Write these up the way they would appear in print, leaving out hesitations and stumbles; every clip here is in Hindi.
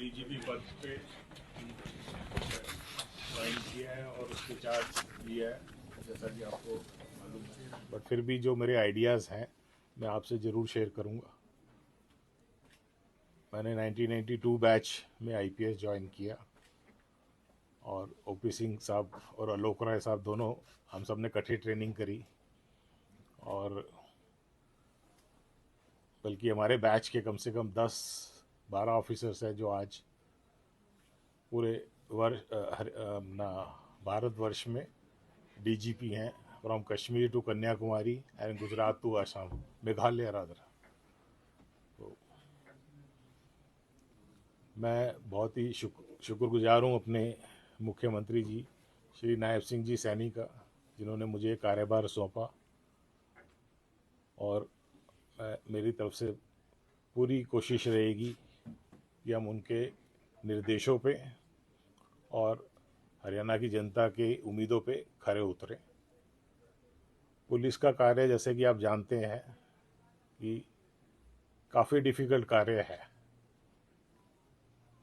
डीजीपी पद पे ज्वाइन किया है और उसके चार्ज लिया है, जैसा कि आपको मालूम है। बट फिर भी जो मेरे आइडियाज़ हैं मैं आपसे ज़रूर शेयर करूँगा। मैंने 1992 बैच में आईपीएस ज्वाइन किया और ओपी सिंह साहब और आलोक राय साहब दोनों हम सब ने इकट्ठी ट्रेनिंग करी। और बल्कि हमारे बैच के कम से कम 10-12 ऑफिसर्स हैं जो आज पूरे अपना भारतवर्ष में डीजीपी हैं, from Kashmir to Kanyakumari and Gujarat to Assam, Meghalaya rather. तो मैं बहुत ही शुक्रगुजार हूँ अपने मुख्यमंत्री जी श्री नायब सिंह जी सैनी का, जिन्होंने मुझे कार्यभार सौंपा। और मेरी तरफ से पूरी कोशिश रहेगी कि हम उनके निर्देशों पे और हरियाणा की जनता के उम्मीदों पे खरे उतरें। पुलिस का कार्य, जैसे कि आप जानते हैं, कि काफ़ी डिफ़िकल्ट कार्य है।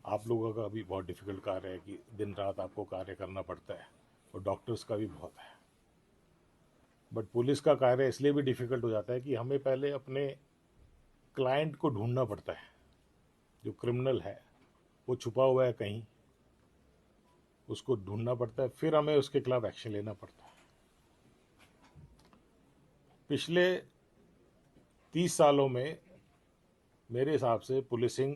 आप लोगों का भी बहुत डिफ़िकल्ट कार्य है कि दिन रात आपको कार्य करना पड़ता है, और डॉक्टर्स का भी बहुत है। बट पुलिस का कार्य इसलिए भी डिफ़िकल्ट हो जाता है कि हमें पहले अपने क्लाइंट को ढूंढना पड़ता है। जो क्रिमिनल है वो छुपा हुआ है कहीं, उसको ढूंढना पड़ता है, फिर हमें उसके खिलाफ एक्शन लेना पड़ता है। पिछले 30 सालों में मेरे हिसाब से पुलिसिंग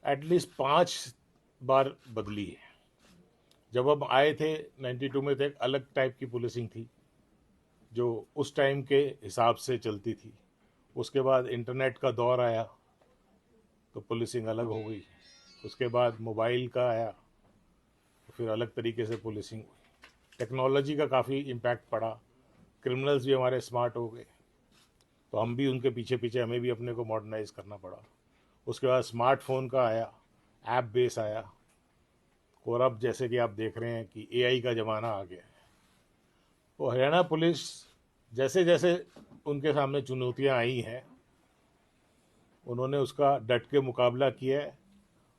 एटलीस्ट 5 बार बदली है। जब हम आए थे 92 में, तो एक अलग टाइप की पुलिसिंग थी जो उस टाइम के हिसाब से चलती थी। उसके बाद इंटरनेट का दौर आया तो पुलिसिंग अलग हो गई। उसके बाद मोबाइल का आया तो फिर अलग तरीके से पुलिसिंग हुई। टेक्नोलॉजी का काफ़ी इम्पैक्ट पड़ा, क्रिमिनल्स भी हमारे स्मार्ट हो गए, तो हम भी उनके पीछे पीछे हमें भी अपने को मॉडर्नाइज करना पड़ा। उसके बाद स्मार्टफोन का आया, ऐप बेस आया, और अब जैसे कि आप देख रहे हैं कि एआई का ज़माना आ गया है। तो हरियाणा पुलिस जैसे जैसे उनके सामने चुनौतियां आई हैं, उन्होंने उसका डट के मुकाबला किया है,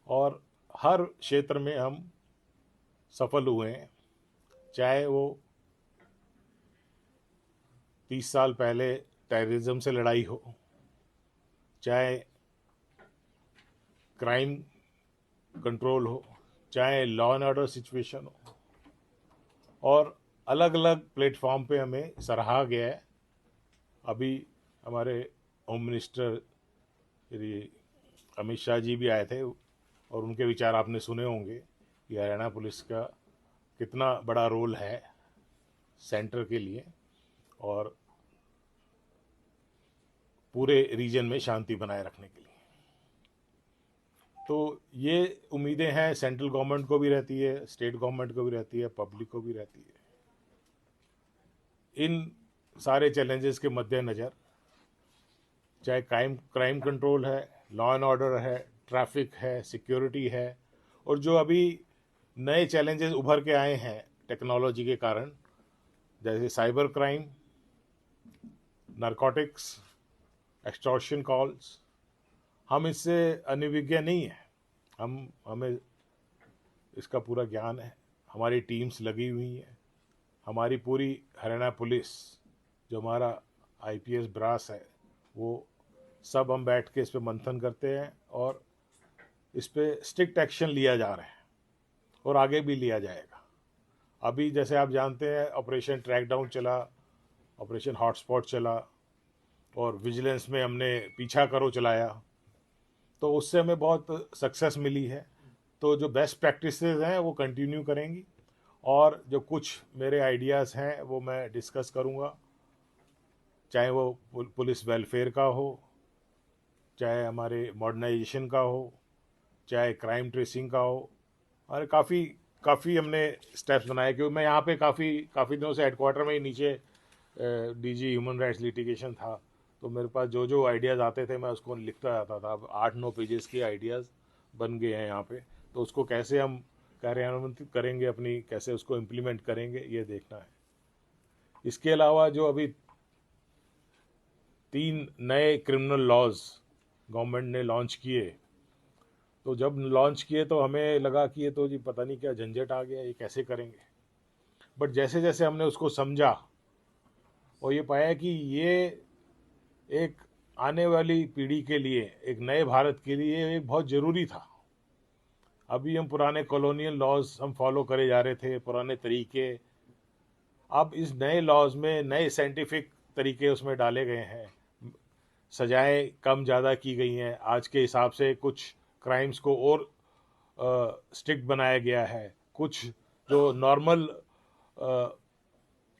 और हर क्षेत्र में हम सफल हुए हैं। चाहे वो 30 साल पहले टेररिज्म से लड़ाई हो, चाहे क्राइम कंट्रोल हो, चाहे लॉ एंड ऑर्डर सिचुएशन हो, और अलग अलग प्लेटफॉर्म पे हमें सराहा गया है। अभी हमारे होम मिनिस्टर श्री अमित शाह जी भी आए थे, और उनके विचार आपने सुने होंगे कि हरियाणा पुलिस का कितना बड़ा रोल है सेंटर के लिए और पूरे रीजन में शांति बनाए रखने के लिए। तो ये उम्मीदें हैं सेंट्रल गवर्नमेंट को भी रहती है, स्टेट गवर्नमेंट को भी रहती है, पब्लिक को भी रहती है। इन सारे चैलेंजेस के मद्देनज़र, चाहे क्राइम कंट्रोल है, लॉ एंड ऑर्डर है, ट्रैफिक है, सिक्योरिटी है, और जो अभी नए चैलेंजेस उभर के आए हैं टेक्नोलॉजी के कारण, जैसे cyber crime, narcotics, extortion calls, हम इससे अनभिज्ञ नहीं है। हमें इसका पूरा ज्ञान है, हमारी टीम्स लगी हुई हैं, हमारी पूरी हरियाणा पुलिस, जो हमारा आईपीएस ब्रास है, वो सब हम बैठ के इस पर मंथन करते हैं, और इस पर स्ट्रिक्ट एक्शन लिया जा रहा है और आगे भी लिया जाएगा। अभी जैसे आप जानते हैं, ऑपरेशन ट्रैक डाउन चला, ऑपरेशन हॉटस्पॉट चला, और विजिलेंस में हमने पीछा करो चलाया, तो उससे हमें बहुत सक्सेस मिली है। तो जो बेस्ट प्रैक्टिसेस हैं वो कंटिन्यू करेंगी, और जो कुछ मेरे आइडियाज़ हैं वो मैं डिस्कस करूँगा, चाहे वो पुलिस वेलफेयर का हो, चाहे हमारे मॉडर्नाइजेशन का हो, चाहे क्राइम ट्रेसिंग का हो। और काफ़ी काफ़ी हमने स्टेप्स बनाए, क्योंकि मैं यहाँ पे काफ़ी दिनों से हेडक्वार्टर में ही नीचे डीजी ह्यूमन राइट्स लिटिगेशन था, तो मेरे पास जो जो आइडियाज़ आते थे मैं उसको लिखता जाता था। अब 8-9 पेजेस के आइडियाज़ बन गए हैं यहाँ पे, तो उसको कैसे हम कार्यान्वित करेंगे, अपनी कैसे उसको इम्प्लीमेंट करेंगे, ये देखना है। इसके अलावा जो अभी 3 नए क्रिमिनल लॉज गवर्नमेंट ने लॉन्च किए, तो जब लॉन्च किए तो हमें लगा कि ये तो जी पता नहीं क्या झंझट आ गया, ये कैसे करेंगे। बट जैसे जैसे हमने उसको समझा और ये पाया कि ये एक आने वाली पीढ़ी के लिए, एक नए भारत के लिए एक बहुत ज़रूरी था। अभी हम पुराने कॉलोनियल लॉज हम फॉलो करे जा रहे थे, पुराने तरीके। अब इस नए लॉज में नए साइंटिफिक तरीके उसमें डाले गए हैं, सजाएं कम ज़्यादा की गई हैं, आज के हिसाब से कुछ क्राइम्स को और स्ट्रिक्ट बनाया गया है, कुछ जो नॉर्मल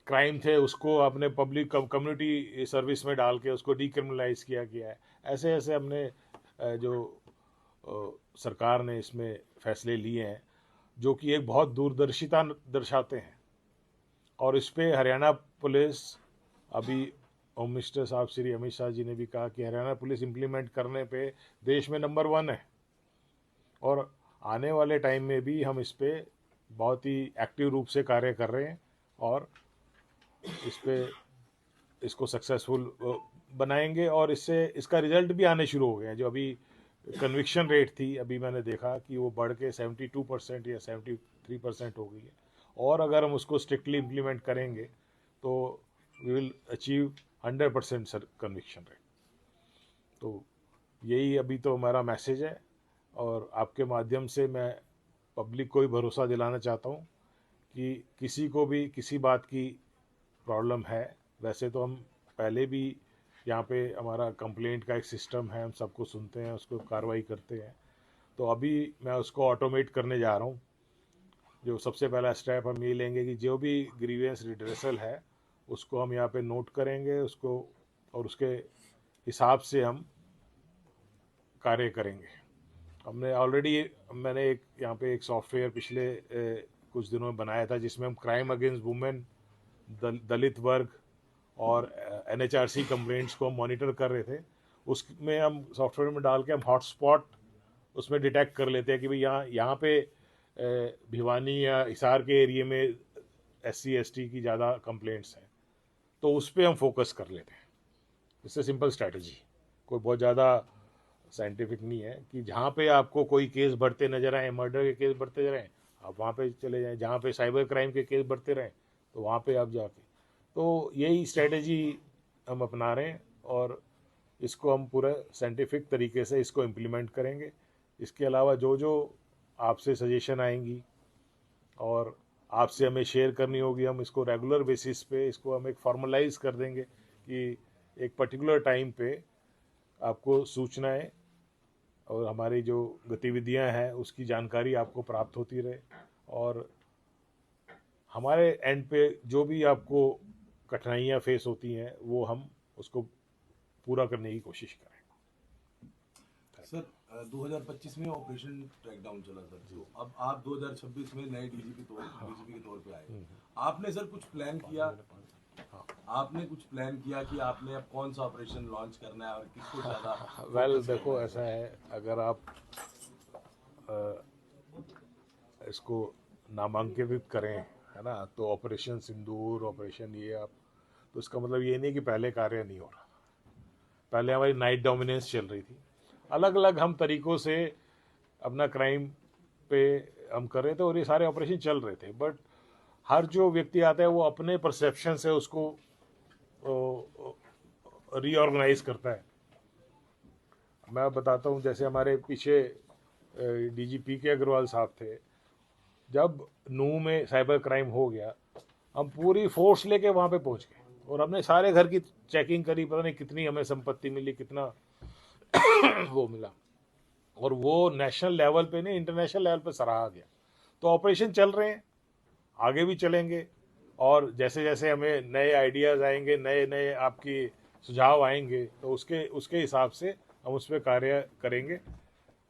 क्राइम थे उसको अपने पब्लिक कम्युनिटी सर्विस में डाल के उसको डीक्रिमिनलाइज किया गया है। ऐसे ऐसे हमने जो सरकार ने इसमें फैसले लिए हैं जो कि एक बहुत दूरदर्शिता दर्शाते हैं। और इस पे हरियाणा पुलिस, अभी होम मिनिस्टर साहब श्री अमित शाह जी ने भी कहा कि हरियाणा पुलिस इम्प्लीमेंट करने पे देश में नंबर 1 है। और आने वाले टाइम में भी हम इस पे बहुत ही एक्टिव रूप से कार्य कर रहे हैं और इस पे इसको सक्सेसफुल बनाएंगे। और इससे इसका रिजल्ट भी आने शुरू हो गए हैं। जो अभी कन्विक्शन रेट थी, अभी मैंने देखा कि वो बढ़ के 72% या 73% हो गई है। और अगर हम उसको स्ट्रिक्टली इम्प्लीमेंट करेंगे तो we will achieve 100% sir conviction rate. तो यही अभी तो हमारा मैसेज है। और आपके माध्यम से मैं पब्लिक को भी भरोसा दिलाना चाहता हूँ कि किसी को भी किसी बात की प्रॉब्लम है, वैसे तो हम पहले भी यहाँ पे हमारा कंप्लेंट का एक सिस्टम है, हम सबको सुनते हैं, उसको कार्रवाई करते हैं। तो अभी मैं उसको ऑटोमेट करने जा रहा हूँ। जो सबसे पहला स्टेप हम ये लेंगे कि जो भी ग्रीवेंस रिड्रेसल है उसको हम यहाँ पे नोट करेंगे उसको, और उसके हिसाब से हम कार्य करेंगे। हमने ऑलरेडी, मैंने एक यहाँ पे एक सॉफ्टवेयर पिछले कुछ दिनों में बनाया था जिसमें हम क्राइम अगेंस्ट वुमेन, दलित वर्ग और NHRC कंप्लेंट्स को हम मॉनिटर कर रहे थे। उसमें हम सॉफ्टवेयर में डाल के हम हॉटस्पॉट उसमें डिटेक्ट कर लेते हैं कि भाई यहाँ पे भिवानी या हिसार के एरिए में SC ST की ज़्यादा कंप्लेंट्स हैं, तो उस पर हम फोकस कर लेते हैं। इससे सिंपल स्ट्रैटेजी, कोई बहुत ज़्यादा साइंटिफिक नहीं है। कि जहाँ पे आपको कोई केस बढ़ते नजर आए, मर्डर के केस बढ़ते रहें, आप वहाँ पे चले जाएं। जहाँ पे साइबर क्राइम के केस बढ़ते रहें तो वहाँ पे आप जाके, तो यही स्ट्रेटजी हम अपना रहे हैं। और इसको हम पूरा साइंटिफिक तरीके से इसको इम्प्लीमेंट करेंगे। इसके अलावा जो जो आपसे सजेशन आएंगी और आपसे हमें शेयर करनी होगी, हम इसको रेगुलर बेसिस पे इसको हम एक फॉर्मलाइज कर देंगे कि एक पर्टिकुलर टाइम पे आपको सूचनाएं और हमारी जो गतिविधियां हैं उसकी जानकारी आपको प्राप्त होती रहे। और हमारे एंड पे जो भी आपको कठिनाइयाँ फेस होती हैं वो हम उसको पूरा करने की कोशिश करें। सर 2025 में ऑपरेशन ट्रैकडाउन चला सर, तो अब आप 2026 में नए डीजीपी के तौर पे आए। आपने सर कुछ प्लान किया? आपने कुछ प्लान किया कि आपने अब कौन सा ऑपरेशन लॉन्च करना है और किसको ज्यादा वेल देखो, ऐसा है, अगर आप इसको नामांकित करें, है ना, तो ऑपरेशन सिंदूर, ऑपरेशन ये आप, तो इसका मतलब ये नहीं कि पहले कार्य नहीं हो रहा। पहले हमारी नाइट डोमिनेंस चल रही थी, अलग अलग हम तरीकों से अपना क्राइम पे हम कर रहे थे और ये सारे ऑपरेशन चल रहे थे। बट हर जो व्यक्ति आता है वो अपने परसेप्शन से उसको रीऑर्गेनाइज करता है। मैं बताता हूँ, जैसे हमारे पीछे DGP के अग्रवाल साहब थे, जब नूह में साइबर क्राइम हो गया हम पूरी फोर्स लेके वहाँ पे पहुँच गए और हमने सारे घर की चेकिंग करी, पता नहीं कितनी हमें संपत्ति मिली, कितना वो मिला। और वो नेशनल लेवल पे नहीं, इंटरनेशनल लेवल पे सराहा गया। तो ऑपरेशन चल रहे हैं, आगे भी चलेंगे। और जैसे जैसे हमें नए आइडियाज़ आएंगे, नए नए आपकी सुझाव आएंगे, तो उसके उसके हिसाब से हम उस पर कार्य करेंगे।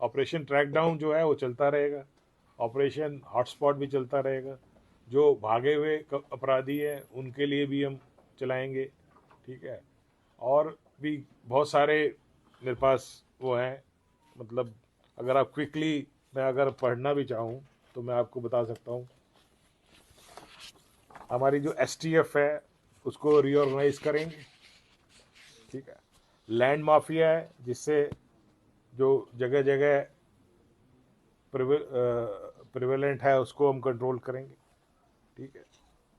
ऑपरेशन ट्रैक डाउन जो है वो चलता रहेगा, ऑपरेशन हॉटस्पॉट भी चलता रहेगा। जो भागे हुए अपराधी हैं उनके लिए भी हम चलाएंगे, ठीक है। और भी बहुत सारे मेरे पास वो हैं, मतलब अगर आप क्विकली, मैं अगर पढ़ना भी चाहूँ तो मैं आपको बता सकता हूँ। हमारी जो STF है उसको रीऑर्गेनाइज करेंगे, ठीक है। लैंड माफिया है, जिससे जो जगह जगह प्रिवेलेंट है उसको हम कंट्रोल करेंगे, ठीक है।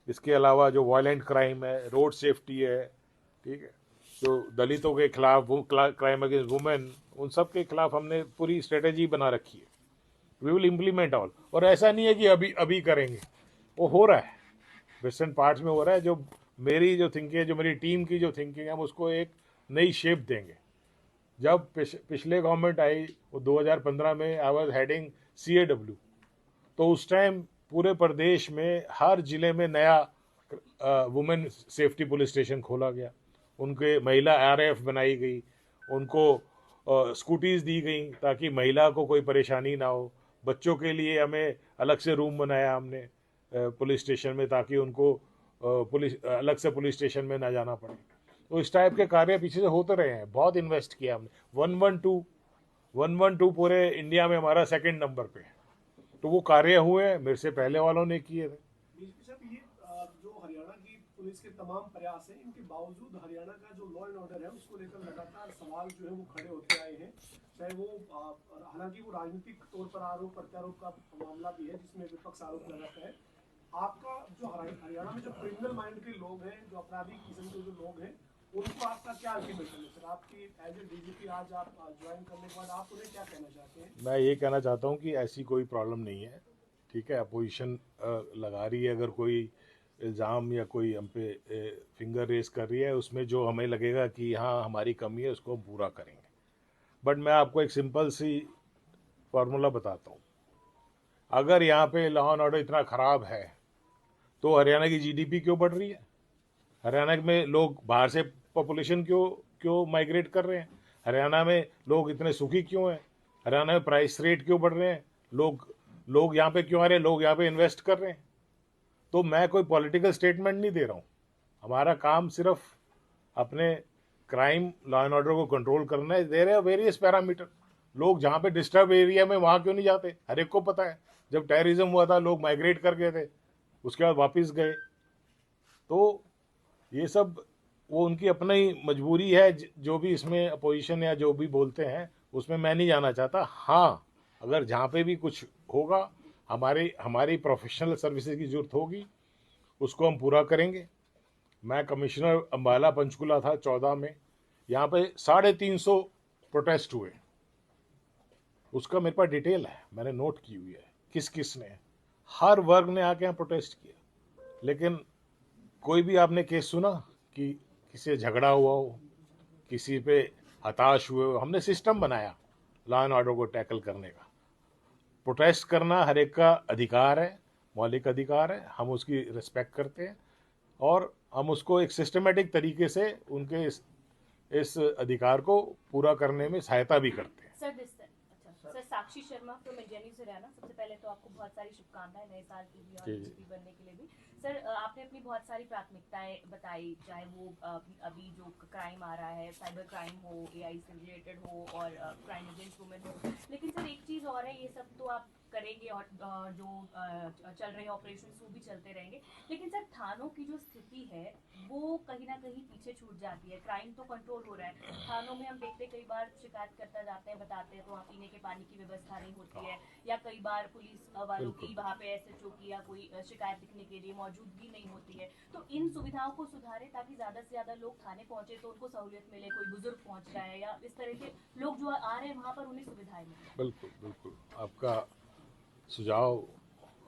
इसके अलावा जो वायलेंट क्राइम है, रोड सेफ्टी है, ठीक है, जो दलितों के खिलाफ, वो क्राइम अगेंस्ट वुमेन, उन सब के खिलाफ हमने पूरी स्ट्रेटेजी बना रखी है। We will implement all. और ऐसा नहीं है कि अभी अभी करेंगे, वो हो रहा है, वेस्टर्न पार्ट्स में हो रहा है। जो मेरी जो थिंकिंग है, जो मेरी टीम की जो थिंकिंग है, हम उसको एक नई शेप देंगे। जब पिछले गवर्नमेंट आई, वो 2015 में आई वाज हेडिंग CAW, तो उस टाइम पूरे प्रदेश में हर जिले में नया वुमेन सेफ्टी पुलिस स्टेशन खोला गया, उनके महिला RF बनाई गई, उनको स्कूटीज दी गई ताकि महिला को कोई परेशानी ना हो। बच्चों के लिए हमें अलग से रूम बनाया हमने पुलिस स्टेशन में, ताकि उनको पुलिस अलग से पुलिस स्टेशन में ना जाना पड़े। तो इस टाइप के कार्य पीछे से होते रहे हैं, बहुत इन्वेस्ट किया हमने। 112 पूरे इंडिया में हमारा सेकंड नंबर पे है। तो वो कार्य हुए हैं, मेरे से पहले वालों ने किए थे। डीजीपी साहब, ये जो हरियाणा की पुलिस के तमाम प्रयास हैं, इनके बावजूद हरियाणा का जो लॉ एंड ऑर्डर है उसको लेकर लगातार सवाल जो है वो खड़े होते आए हैं। चाहे वो हालांकि वो राजनीतिक तौर पर आरोप प्रत्यारोप का मामला भी है जिसमें विपक्ष आरोप लगाता है। आपका जो हरियाणा में जो क्रिमिनल माइंड के लोग हैं, जो अपराधी किस्म के जो लोग हैं, उनको आपका क्या अल्टीमेटम है सर? आपकी एज ए डीजीपी आज आप ज्वाइन करने के बाद आप उन्हें क्या कहना चाहते हैं? मैं ये कहना चाहता हूँ कि ऐसी कोई प्रॉब्लम नहीं है, ठीक है। अपोजिशन लगा रही है अगर कोई इल्ज़ाम या कोई हम पे फिंगर रेस कर रही है, उसमें जो हमें लगेगा कि हाँ हमारी कमी है, उसको हम पूरा करेंगे। बट मैं आपको एक सिंपल सी फार्मूला बताता हूँ। अगर यहाँ पे लॉ एंड ऑर्डर इतना ख़राब है, तो हरियाणा की GDP क्यों बढ़ रही है? हरियाणा में लोग बाहर से पॉपुलेशन क्यों क्यों माइग्रेट कर रहे हैं? हरियाणा में लोग इतने सुखी क्यों हैं? हरियाणा में प्राइस रेट क्यों बढ़ रहे हैं? लोग यहाँ पे क्यों आ रहे हैं? लोग यहाँ पे इन्वेस्ट कर रहे हैं। तो मैं कोई पॉलिटिकल स्टेटमेंट नहीं दे रहा हूँ। हमारा काम सिर्फ अपने क्राइम लॉ एंड ऑर्डर को कंट्रोल करना है। There are various parameter. लोग जहाँ पे डिस्टर्ब एरिया में वहाँ क्यों नहीं जाते? हर एक को पता है, जब टेररिज्म हुआ था लोग माइग्रेट कर गए थे, उसके बाद वापस गए। तो ये सब वो उनकी अपनी मजबूरी है। जो भी इसमें अपोजिशन या जो भी बोलते हैं उसमें मैं नहीं जाना चाहता। हाँ, अगर जहाँ पे भी कुछ होगा, हमारी प्रोफेशनल सर्विसेज की ज़रूरत होगी, उसको हम पूरा करेंगे। मैं कमिश्नर अम्बाला पंचकुला था 14 में, यहाँ पे 350 प्रोटेस्ट हुए। उसका मेरे पास डिटेल है, मैंने नोट की हुई है किस किस ने। हर वर्ग ने आके यहाँ प्रोटेस्ट किया, लेकिन कोई भी आपने केस सुना कि किसी से झगड़ा हुआ हो, किसी पे हताश हुए हो? हमने सिस्टम बनाया लॉ एंड ऑर्डर को टैकल करने का। प्रोटेस्ट करना हर एक का अधिकार है, मौलिक अधिकार है, हम उसकी रिस्पेक्ट करते हैं और हम उसको एक सिस्टमेटिक तरीके से उनके इस अधिकार को पूरा करने में सहायता भी करते हैं। Sir, Sakshi Sharma from India news Haryana. सबसे पहले तो आपको बहुत सारी शुभकामनाएं नए साल की भी और डीजीपी बनने के लिए भी। सर, आपने अपनी बहुत सारी प्राथमिकताएं बताई, चाहे वो अभी जो क्राइम आ रहा है, साइबर क्राइम हो, AI से रिलेटेड हो और क्राइम अगेंस्ट वुमेन हो। लेकिन सर एक चीज़ और है, ये सब तो आप करेंगे और जो चल रहे ऑपरेशन वो भी चलते रहेंगे, लेकिन सर थानों की जो स्थिति है वो कहीं ना कहीं पीछे छूट जाती है। क्राइम तो कंट्रोल हो रहा है, थानों में हम देखते कई बार शिकायत करता जाते हैं, बताते हैं तो वहाँ पीने के पानी की व्यवस्था नहीं होती है, या कई बार पुलिस वालों की वहाँ पे SHO की या कोई शिकायत लिखने के लिए मौजूदगी नहीं होती है। तो इन सुविधाओं को सुधारें ताकि ज़्यादा से ज़्यादा लोग थाने पहुँचे तो उनको सहूलियत मिले, कोई बुजुर्ग पहुँच रहा है या इस तरह के लोग जो आ रहे हैं वहाँ पर उन्हें सुविधाएं मिले। बिल्कुल बिल्कुल, आपका सुझाव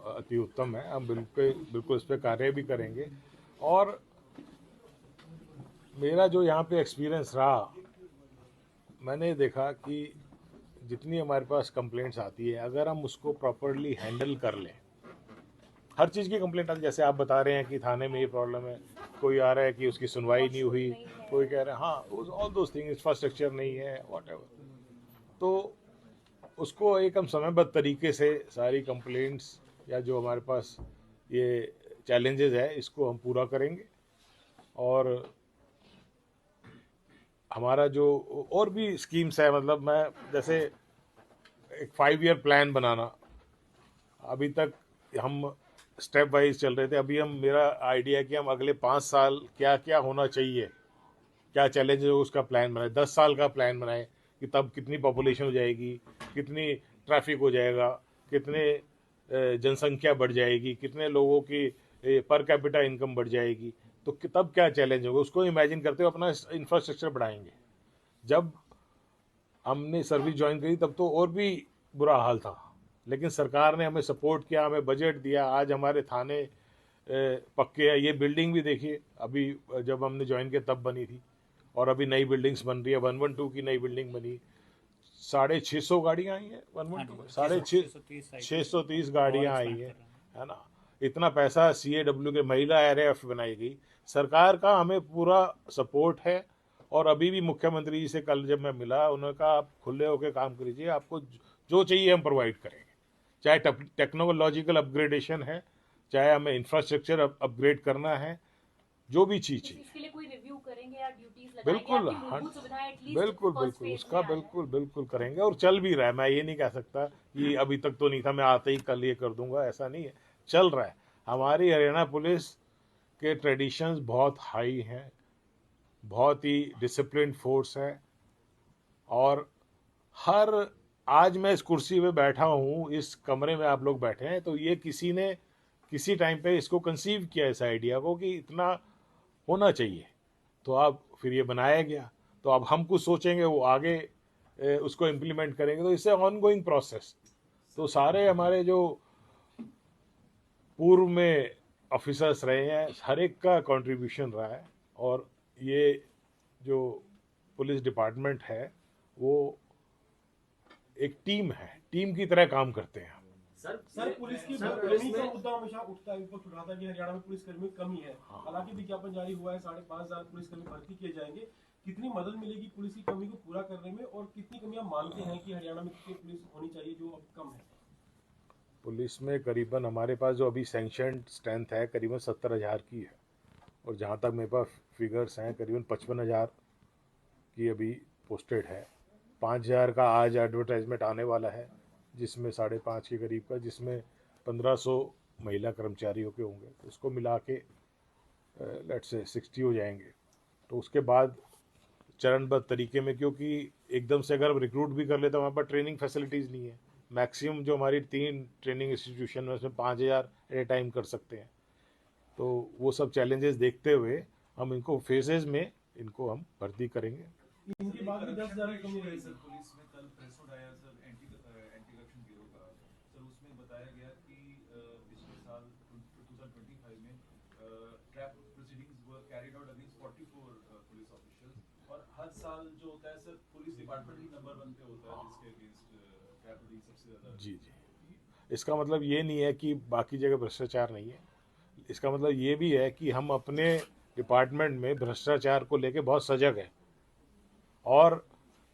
अति उत्तम है। हम बिल्कुल इस पर कार्य भी करेंगे। और मेरा जो यहाँ पे एक्सपीरियंस रहा, मैंने देखा कि जितनी हमारे पास कंप्लेंट्स आती है, अगर हम उसको प्रॉपरली हैंडल कर लें, हर चीज़ की कंप्लेंट आती है। जैसे आप बता रहे हैं कि थाने में ये प्रॉब्लम है, कोई आ रहा है कि उसकी सुनवाई नहीं हुई, कोई कह रहा है हाँ ऑल दोज थिंग, इंफ्रास्ट्रक्चर नहीं है, व्हाटएवर। तो उसको एक हम समयबद्ध तरीके से सारी कंप्लेंट्स या जो हमारे पास ये चैलेंजेस है, इसको हम पूरा करेंगे। और हमारा जो और भी स्कीम्स है, मतलब मैं जैसे एक 5 ईयर प्लान बनाना, अभी तक हम स्टेप वाइज चल रहे थे। अभी हम मेरा आइडिया है कि हम अगले 5 साल क्या क्या होना चाहिए, क्या चैलेंज है, उसका प्लान बनाए। 10 साल का प्लान बनाए कि तब कितनी पॉपुलेशन हो जाएगी, कितनी ट्रैफिक हो जाएगा, कितने जनसंख्या बढ़ जाएगी, कितने लोगों की पर कैपिटा इनकम बढ़ जाएगी, तो तब क्या चैलेंज होगा, उसको इमेजिन करते हुए अपना इंफ्रास्ट्रक्चर बढ़ाएंगे। जब हमने सर्विस ज्वाइन करी तब तो और भी बुरा हाल था, लेकिन सरकार ने हमें सपोर्ट किया, हमें बजट दिया, आज हमारे थाने पक्के हैं। ये बिल्डिंग भी देखिए, अभी जब हमने ज्वाइन किया तब बनी थी, और अभी नई बिल्डिंग्स बन रही है। 112 की नई बिल्डिंग बनी, 650 गाड़ियाँ आई हैं 112 में, 630 गाड़ियाँ आई हैं, है ना। इतना पैसा CAW के महिला RAF बनाई गई, सरकार का हमें पूरा सपोर्ट है। और अभी भी मुख्यमंत्री जी से कल जब मैं मिला, उन्होंने कहा आप खुले होकर काम कीजिए, आपको जो चाहिए हम प्रोवाइड करेंगे, चाहे टेक्नोलॉजिकल अपग्रेडेशन है, चाहे हमें इंफ्रास्ट्रक्चर अपग्रेड करना है, जो भी चीज़ चाहिए। इसके लिए कोई रिव्यू करेंगे या ड्यूटीज लगाएंगे? बिल्कुल, आपकी मूलभूत सुविधाएं एटलीस्ट बिल्कुल फर्स्ट बिल्कुल फेज उसका में आ जाए। बिल्कुल करेंगे, और चल भी रहा है। मैं ये नहीं कह सकता कि अभी तक तो नहीं था, मैं आते ही कल ये कर दूंगा, ऐसा नहीं है, चल रहा है। हमारी हरियाणा पुलिस के ट्रेडिशंस बहुत हाई हैं, बहुत ही डिसिप्लिन फोर्स है। और हर आज मैं इस कुर्सी पे बैठा हूँ, इस कमरे में आप लोग बैठे हैं, तो ये किसी ने किसी टाइम पे इसको कंसीव किया, इस आइडिया को कि इतना होना चाहिए, तो अब फिर ये बनाया गया। तो अब हम कुछ सोचेंगे, वो आगे उसको इम्प्लीमेंट करेंगे, तो इससे ऑन गोइंग प्रोसेस। तो सारे हमारे जो पूर्व में ऑफिसर्स रहे हैं, हर एक का कंट्रीब्यूशन रहा है। और ये जो पुलिस डिपार्टमेंट है वो एक टीम है, टीम की तरह काम करते हैं। सर पुलिस की कमी का मुद्दा हमेशा उठता है, विपक्ष उठाता है कि हरियाणा में पुलिस कर्मी की कमी है। हालांकि विज्ञापन जारी हुआ है, 5,500 पुलिसकर्मी भर्ती किए जाएंगे। कितनी मदद मिलेगी पुलिस की कमी को पूरा करने में, और कितनी कमियां मानते हैं कि हरियाणा में कितनी पुलिस होनी चाहिए जो अब कम है? पुलिस में करीबन हमारे पास जो अभी सैंक्शन स्ट्रेंथ है करीबन 70,000 की है, और जहाँ तक मेरे पास फिगर्स हैं करीबन 55,000 की अभी पोस्टेड है। 5,000 का आज एडवर्टाइजमेंट आने वाला है, जिसमें 5.5 के करीब का, जिसमें 1,500 महिला कर्मचारियों के होंगे, तो उसको मिला के लेट से 60 हो जाएंगे। तो उसके बाद चरणबद्ध तरीके में, क्योंकि एकदम से अगर हम रिक्रूट भी कर लेते हैं, हमारे पास ट्रेनिंग फैसिलिटीज़ नहीं है। मैक्सिमम जो हमारी 3 ट्रेनिंग इंस्टीट्यूशन में, उसमें 5,000 एट ए टाइम कर सकते हैं। तो वो सब चैलेंजेस देखते हुए हम इनको फेजेस में इनको हम भर्ती करेंगे। इनके बाद भी 10,000 की कमी रही सर सर। पुलिस में कल प्रेस नोट आया सर, एंटी करप्शन ब्यूरो का। सर उसमें बताया गया कि पिछले साल 2025 में trap proceedings were carried out against 44 police officials, और हर साल जो होता है सर पुलिस डिपार्टमेंट ही नंबर 1 पे होता है जिसके अगेंस्ट ट्रैप प्रोसीडिंग सबसे ज्यादा। जी। इसका मतलब ये नहीं है कि बाकी जगह भ्रष्टाचार नहीं है, इसका मतलब ये भी है कि हम अपने डिपार्टमेंट में भ्रष्टाचार को लेके बहुत सजग हैं। और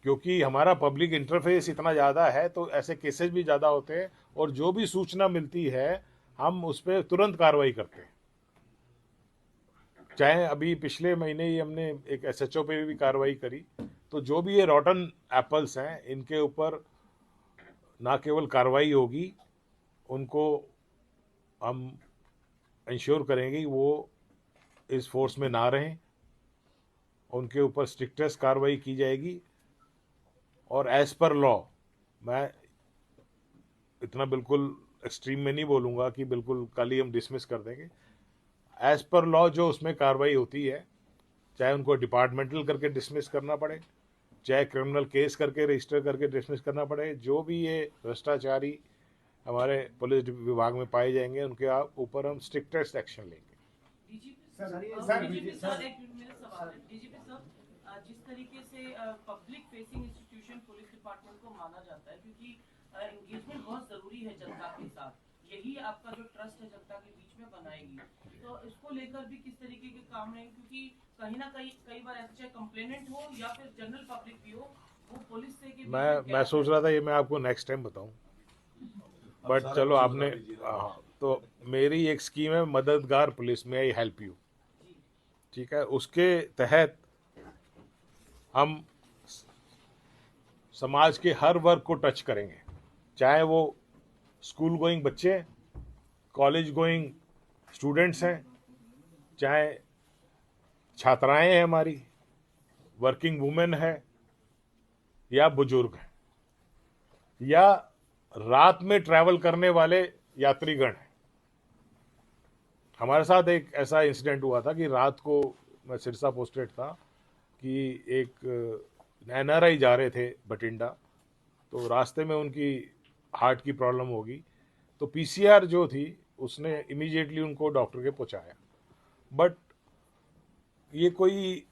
क्योंकि हमारा पब्लिक इंटरफेस इतना ज़्यादा है, तो ऐसे केसेस भी ज़्यादा होते हैं, और जो भी सूचना मिलती है हम उस पर तुरंत कार्रवाई करते हैं। चाहे अभी पिछले महीने ही हमने एक SHO पे भी कार्रवाई करी। तो जो भी ये रॉटन एप्पल्स हैं, इनके ऊपर ना केवल कार्रवाई होगी, उनको हम इंश्योर करेंगे कि वो इस फोर्स में ना रहें, उनके ऊपर स्ट्रिक्टेस्ट कार्रवाई की जाएगी। और एज पर लॉ, मैं इतना बिल्कुल एक्सट्रीम में नहीं बोलूँगा कि बिल्कुल कल ही हम डिसमिस कर देंगे। एज पर लॉ जो उसमें कार्रवाई होती है, चाहे उनको डिपार्टमेंटल करके डिसमिस करना पड़े, चाहे क्रिमिनल केस करके रजिस्टर करके डिसमिस करना पड़े, जो भी ये भ्रष्टाचारी हमारे पुलिस विभाग में पाए जाएंगे, उनके ऊपर हम स्ट्रिक्टेस्ट एक्शन लेंगे। डीजीपी सर, एक मेरा सवाल है। डीजीपी सर, जिस तरीके से public facing institution police department को माना जाता है, क्योंकि एंगेजमेंट बहुत जरूरी है जनता के साथ, यही आपका जो ट्रस्ट है जनता के बीच में बनाएगी, तो इसको लेकर भी किस तरीके के काम रहेंगे? क्योंकि कहीं ना कहीं कई बार ऐसा, चाहे कंप्लेनेंट हो या फिर जनरल पब्लिक भी हो, वो पुलिस से के मैं सोच रहा था ये मैं आपको नेक्स्ट टाइम बताऊं, बट चलो आपने, हाँ, तो मेरी एक स्कीम है मददगार पुलिस में, आई हेल्प यू, ठीक है। उसके तहत हम समाज के हर वर्ग को टच करेंगे, चाहे वो स्कूल गोइंग बच्चे हैं, कॉलेज गोइंग स्टूडेंट्स हैं, चाहे छात्राएं हैं हमारी, वर्किंग वुमेन है, या बुजुर्ग हैं, या रात में ट्रैवल करने वाले यात्रीगण हैं। हमारे साथ एक ऐसा इंसिडेंट हुआ था कि रात को मैं सिरसा पोस्टेड था कि एक एनआरआई जा रहे थे बठिंडा, तो रास्ते में उनकी हार्ट की प्रॉब्लम होगी, तो पीसीआर जो थी उसने इमीडिएटली उनको डॉक्टर के पहुंचाया। बट ये कोई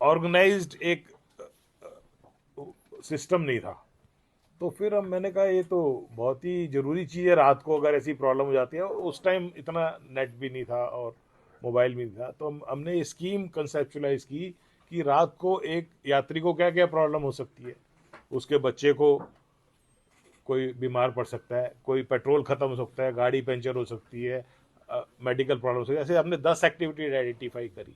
ऑर्गेनाइज्ड एक सिस्टम नहीं था। तो फिर हम मैंने कहा ये तो बहुत ही ज़रूरी चीज़ है, रात को अगर ऐसी प्रॉब्लम हो जाती है। उस टाइम इतना नेट भी नहीं था और मोबाइल भी नहीं था, तो हमने ये स्कीम कंसेप्चुलाइज की कि रात को एक यात्री को क्या क्या प्रॉब्लम हो सकती है। उसके बच्चे को कोई बीमार पड़ सकता है, कोई पेट्रोल ख़त्म हो सकता है, गाड़ी पंचर हो सकती है, मेडिकल प्रॉब्लम हो सकती है। ऐसे हमने 10 एक्टिविटी आइडेंटिफाई करी।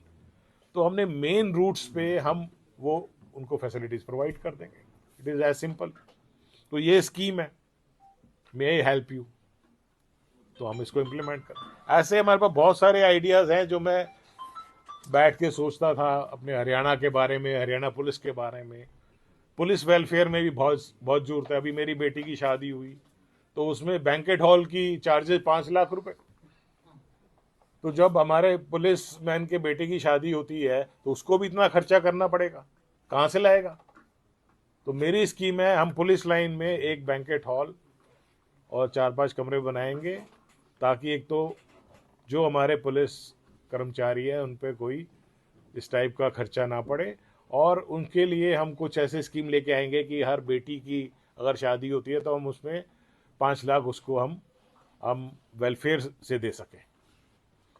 तो हमने मेन रूट्स पे हम वो उनको फैसिलिटीज़ प्रोवाइड कर देंगे। It is as simple. तो ये स्कीम है, मे आई हेल्प यू, तो हम इसको इम्प्लीमेंट करें। ऐसे हमारे पास बहुत सारे आइडियाज़ हैं जो मैं बैठ के सोचता था अपने हरियाणा के बारे में, हरियाणा पुलिस के बारे में। पुलिस वेलफेयर में भी बहुत बहुत जरूरत है। अभी मेरी बेटी की शादी हुई तो उसमें बैंकेट हॉल की चार्जेस 5 लाख रुपए। तो जब हमारे पुलिस मैन के बेटे की शादी होती है तो उसको भी इतना खर्चा करना पड़ेगा, कहाँ से लाएगा। तो मेरी स्कीम है, हम पुलिस लाइन में एक बैंकेट हॉल और 4-5 कमरे बनाएंगे, ताकि एक तो जो हमारे पुलिस कर्मचारी है उन पर कोई इस टाइप का खर्चा ना पड़े, और उनके लिए हम कुछ ऐसे स्कीम लेके आएंगे कि हर बेटी की अगर शादी होती है तो हम उसमें 5 लाख उसको हम वेलफेयर से दे सकें।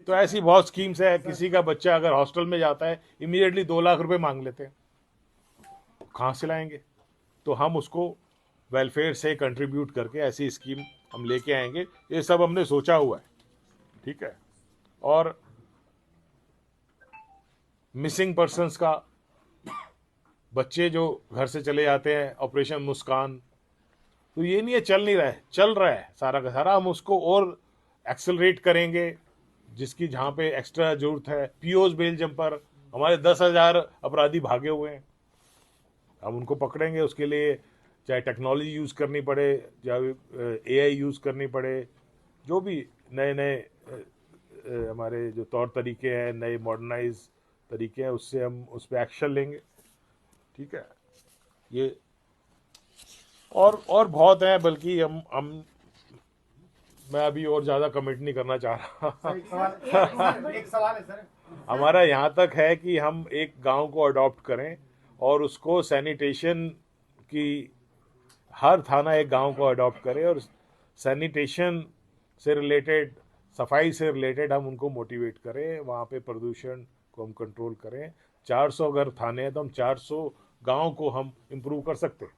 तो ऐसी बहुत स्कीम्स है। किसी का बच्चा अगर हॉस्टल में जाता है इमीडिएटली 2 लाख रुपए मांग लेते हैं, कहाँ से लाएंगे। तो हम उसको वेलफेयर से कंट्रीब्यूट करके ऐसी स्कीम हम लेके आएंगे। ये सब हमने सोचा हुआ है, ठीक है। और मिसिंग पर्सन्स का, बच्चे जो घर से चले जाते हैं, ऑपरेशन मुस्कान, तो ये नहीं है चल नहीं रहा है, चल रहा है सारा का सारा। हम उसको और एक्सेलरेट करेंगे, जिसकी जहाँ पे एक्स्ट्रा जरूरत है। पीओज बेल जंपर, हमारे 10,000 अपराधी भागे हुए हैं, हम उनको पकड़ेंगे। उसके लिए चाहे टेक्नोलॉजी यूज़ करनी पड़े, चाहे एआई यूज़ करनी पड़े, जो भी नए नए हमारे जो तौर तरीके हैं, नए मॉडर्नाइज तरीके हैं, उससे हम उस पर एक्शन लेंगे, ठीक है। ये और बहुत है, बल्कि हम मैं अभी और ज़्यादा कमिट नहीं करना चाह रहा। एक सवाल है सर। हमारा यहाँ तक है कि हम एक गांव को अडॉप्ट करें और उसको सैनिटेशन की, हर थाना एक गांव को अडॉप्ट करे और सैनिटेशन से रिलेटेड, सफाई से रिलेटेड हम उनको मोटिवेट करें, वहाँ पे प्रदूषण को हम कंट्रोल करें। 400 अगर थाने हैं तो हम 400 गांव को हम इम्प्रूव कर सकते हैं।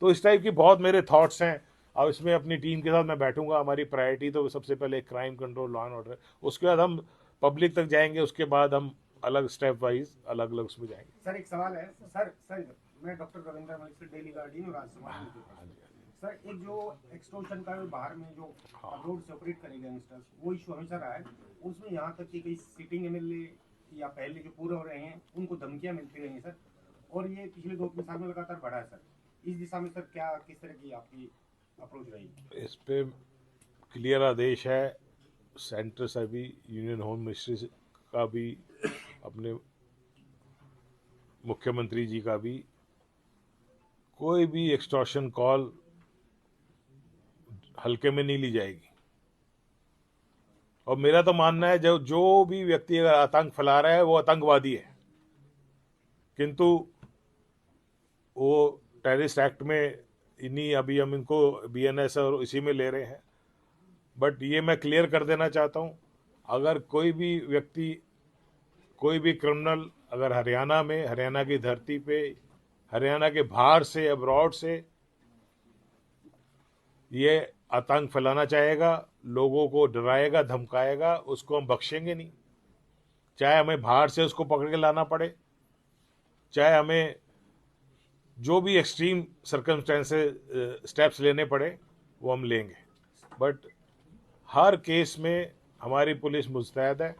तो इस टाइप की बहुत मेरे थॉट्स हैं। अब इसमें अपनी टीम के साथ मैं बैठूंगा। हमारी प्रायोरिटी तो सबसे पहले crime control, law and order, उसके बाद हम पब्लिक तक जाएंगे, उसके बाद हम अलग स्टेप वाइज अलग अलग उसमें जाएंगे। सर एक सवाल है सर, मैं डॉक्टर रविंद्र मलिक से, डेली गार्डियन और आज समाज में। सर एक जो एक्सटॉर्शन का बाहर में जो रोड से ऑपरेट करेंगे यंगस्टर्स, वो इशू हमेशा रहा है। उसमें यहाँ तक कि कई सिटिंग एमएलए या पहले जो पूरे हो रहे हैं उनको धमकियां मिलती रही हैं सर, और ये पिछले 2-3 साल में लगातार बढ़ा है सर। इस दिशा में सर क्या, किस तरह की आपकी अप्रोच रही? इस पे क्लियर आदेश है सेंटर से भी, यूनियन होम मिनिस्ट्री का भी, अपने मुख्यमंत्री जी का भी। कोई भी एक्सटॉर्शन कॉल हल्के में नहीं ली जाएगी। और मेरा तो मानना है जो भी व्यक्ति अगर आतंक फैला रहा है वो आतंकवादी है, किंतु वो टेररिस्ट एक्ट में इन्हीं, अभी हम इनको बीएनएस और इसी में ले रहे हैं। बट ये मैं क्लियर कर देना चाहता हूँ, अगर कोई भी व्यक्ति, कोई भी क्रिमिनल अगर हरियाणा में, हरियाणा की धरती पे, हरियाणा के बाहर से, अब्रॉड से ये आतंक फैलाना चाहेगा, लोगों को डराएगा, धमकाएगा, उसको हम बख्शेंगे नहीं। चाहे हमें बाहर से उसको पकड़ के लाना पड़े, चाहे हमें जो भी एक्सट्रीम सर्कमस्टेंसेस स्टेप्स लेने पड़े वो हम लेंगे। बट हर केस में हमारी पुलिस मुस्तैद है।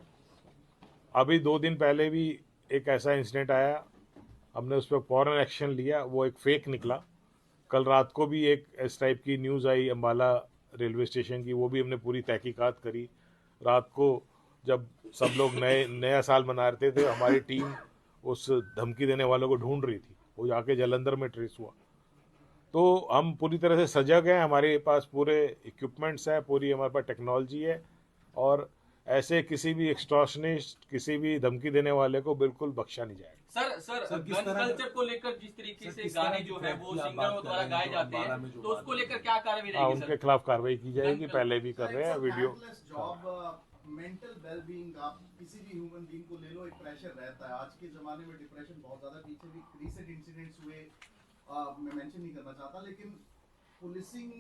अभी 2 दिन पहले भी एक ऐसा इंसिडेंट आया, हमने उस पर फौरन एक्शन लिया। वो एक फेक निकला, कल रात को भी एक इस टाइप की न्यूज़ आई अम्बाला रेलवे स्टेशन की, वो भी हमने पूरी तहकीकात करी। रात को जब सब लोग नया साल मना रहे थे, हमारी टीम उस धमकी देने वालों को ढूंढ रही थी, वो जाके जालंधर में ट्रेस हुआ। तो हम पूरी तरह से सजग हैं, हमारे पास पूरे इक्विपमेंट्स हैं, पूरी हमारे पास टेक्नोलॉजी है, और ऐसे किसी भी एक्सटॉर्शनिस्ट, किसी भी धमकी देने वाले को बिल्कुल बख्शा नहीं जाएगा। सर सर, किस गन तरह कल्चर को लेकर जिस तरीके से किस गाने तरह जो की है threat वो की आप सिंगरों बात द्वारा कर रहे गाए हैं, जाते अम्बाला में हैं, जो तो उसको बात लेकर क्या कार्रवाई हाँ, रहेगी उनके सर? खिलाफ कार्रवाई की जाएगी, पहले भी कर रहे हैं वीडियो। जॉब मेंटल वेलबींग, आप किसी भी ह्यूमन बीइंग को ले लो, एक प्रेशर रहता है। आज के जमाने में डिप्रेशन बहुत ज्यादा, पीछे भी रिसेंट इंसिडेंट्स हुए, मैं मेंशन नहीं करना चाहता, लेकिन पुलिसिंग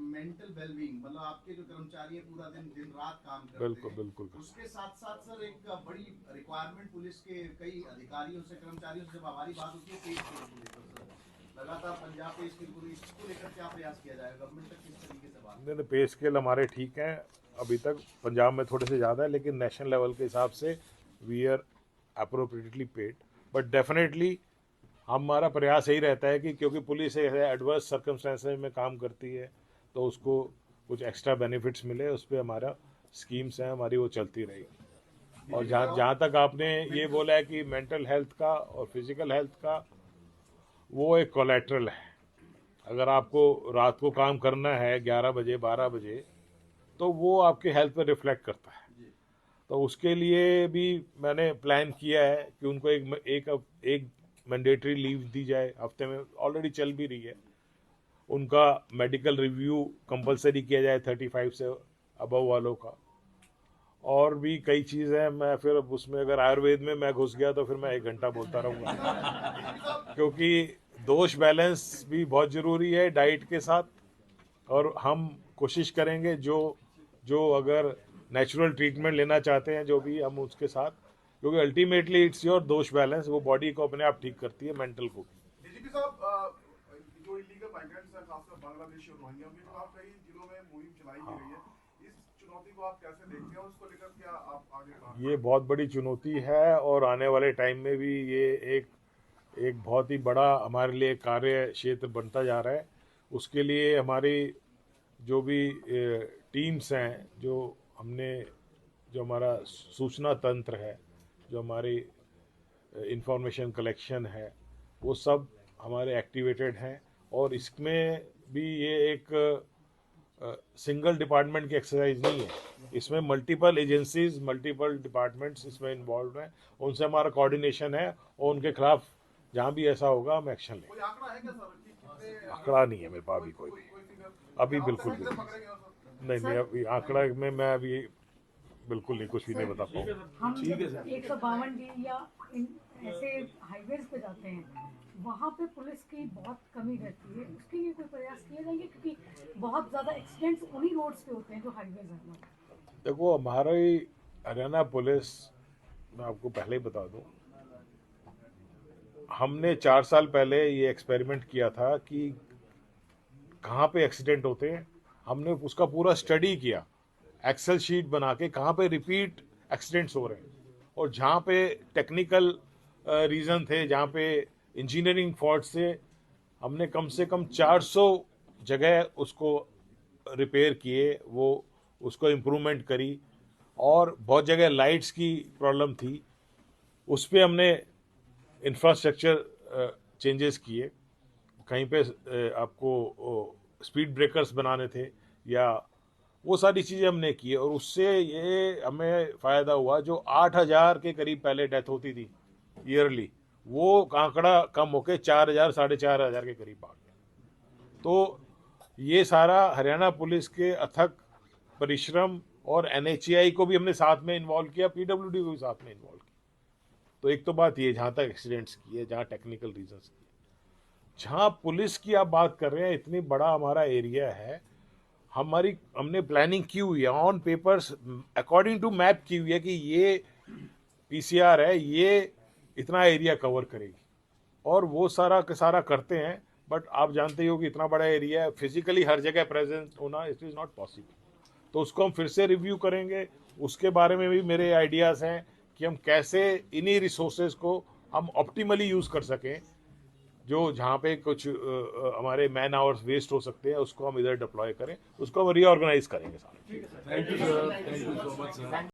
मेंटल वेलबींग, मतलब आपके जो कर्मचारी हैं पूरा दिन दिन रात काम करते बिल्कुल हैं, बिल्कुल। उसके साथ साथ सर एक बड़ी रिक्वायरमेंट पुलिस के कई अधिकारियों से, कर्मचारियों से जब हमारी बात होती है पे स्केल को लेकर, सर लगातार पंजाब पे स्केल को लेकर क्या प्रयास किया जाएगा, गवर्नमेंट तक किस तरीके से बात? नहीं, पे स्केल हमारे ठीक हैं, अभी तक पंजाब में थोड़े से ज़्यादा है, लेकिन नेशनल लेवल के हिसाब से we are appropriately paid. But definitely हमारा प्रयास यही रहता है कि क्योंकि पुलिस एडवर्स सर्कमस्टेंसेस में काम करती है, तो उसको कुछ एक्स्ट्रा बेनिफिट्स मिले, उस पर हमारा स्कीम्स हैं हमारी, वो चलती रहेगी। और जहाँ तक आपने ये बोला है कि मेंटल हेल्थ का और फिजिकल हेल्थ का, वो एक कोलेट्रल है। अगर आपको रात को काम करना है 11 बजे 12 बजे, तो वो आपके हेल्थ पर रिफ्लेक्ट करता है। तो उसके लिए भी मैंने प्लान किया है कि उनको एक मैंडेटरी लीव दी जाए, हफ्ते में ऑलरेडी चल भी रही है। उनका मेडिकल रिव्यू कंपलसरी किया जाए 35 से अबव वालों का। और भी कई चीज़ें हैं, मैं फिर उसमें अगर आयुर्वेद में मैं घुस गया तो फिर मैं 1 घंटा बोलता रहूँगा क्योंकि दोष बैलेंस भी बहुत ज़रूरी है डाइट के साथ। और हम कोशिश करेंगे जो अगर नेचुरल ट्रीटमेंट लेना चाहते हैं, जो भी हम उसके साथ, क्योंकि अल्टीमेटली इट्स योर दोष बैलेंस, वो बॉडी को अपने आप ठीक करती है, मेंटल को भी। डीजीपी साहब, जो इलीगल माइग्रेंट्स हैं, खासकर बांग्लादेशी और रोहिंग्या की, तो आप कई जिलों में मुहिम चलाई भी रही है, इस चुनौती को आप कैसे देखते हैं, उसको लेकर क्या आप आगे काम? ये बहुत बड़ी चुनौती है, और आने वाले टाइम में भी ये एक बहुत ही बड़ा हमारे लिए कार्य क्षेत्र बनता जा रहा है। उसके लिए हमारी जो भी टीम्स हैं, जो हमारा सूचना तंत्र है, जो हमारी इंफॉर्मेशन कलेक्शन है, वो सब हमारे एक्टिवेटेड हैं। और इसमें भी ये एक सिंगल डिपार्टमेंट की एक्सरसाइज नहीं है, इसमें मल्टीपल एजेंसीज, मल्टीपल डिपार्टमेंट्स इसमें इन्वॉल्व हैं, उनसे हमारा कोऑर्डिनेशन है, और उनके खिलाफ जहाँ भी ऐसा होगा हम एक्शन लेंगे। कोई आंकड़ा है क्या सर कि कितने आंकड़ा नहीं है मेरे पास अभी कोई भी, अभी बिल्कुल भी नहीं, अभी आंकड़ा में मैं अभी बिल्कुल नहीं, कुछ भी नहीं बता पाऊँ। हम ठीक है सर। 152 डी या ऐसे हाईवेज पे जाते हैं, वहाँ पे पुलिस की बहुत कमी रहती है, उसके लिए कोई प्रयास किए जाएंगे? क्योंकि बहुत ज़्यादा एक्सीडेंट्स उन्हीं रोड्स पे होते हैं जो हाईवेज हैं। देखो, हमारी हरियाणा पुलिस, मैं आपको पहले ही बता दूं, हमने 4 साल पहले ये एक्सपेरिमेंट किया था कि कहाँ पे एक्सीडेंट होते हैं। हमने उसका पूरा स्टडी किया, एक्सेल शीट बना के, कहाँ पे रिपीट एक्सीडेंट्स हो रहे हैं, और जहाँ पे टेक्निकल रीज़न थे, जहाँ पे इंजीनियरिंग फॉल्ट से, हमने कम से कम 400 जगह उसको रिपेयर किए, वो उसको इम्प्रूवमेंट करी। और बहुत जगह लाइट्स की प्रॉब्लम थी, उस पर हमने इंफ्रास्ट्रक्चर चेंजेस किए। कहीं पे आपको स्पीड ब्रेकर्स बनाने थे, या वो सारी चीज़ें हमने की, और उससे ये हमें फ़ायदा हुआ। जो 8000 के करीब पहले डेथ होती थी ईयरली, वो आंकड़ा कम होके 4000 4500 के करीब आ गया। तो ये सारा हरियाणा पुलिस के अथक परिश्रम, और NHAI को भी हमने साथ में इन्वॉल्व किया, PWD को भी साथ में इन्वॉल्व किया। तो एक तो बात ये, जहाँ तक एक्सीडेंट्स की है, जहाँ टेक्निकल रीजंस की, जहाँ पुलिस की आप बात कर रहे हैं, इतनी बड़ा हमारा एरिया है, हमने प्लानिंग की हुई है, on papers according to map की हुई है कि ये PCR है, ये इतना एरिया कवर करेगी, और वो सारा का सारा करते हैं। बट आप जानते ही हो कि इतना बड़ा एरिया है, फिजिकली हर जगह प्रेजेंट होना इट इज़ नॉट पॉसिबल। तो उसको हम फिर से रिव्यू करेंगे, उसके बारे में भी मेरे आइडियाज़ हैं कि हम कैसे इन्हीं रिसोर्सेज को हम ऑप्टिमली यूज़ कर सकें, जो जहाँ पे कुछ हमारे मैन आवर्स वेस्ट हो सकते हैं उसको हम इधर डिप्लॉय करें, उसको हम रीऑर्गेनाइज करेंगे सारे। Thank you sir, thank you so much sir.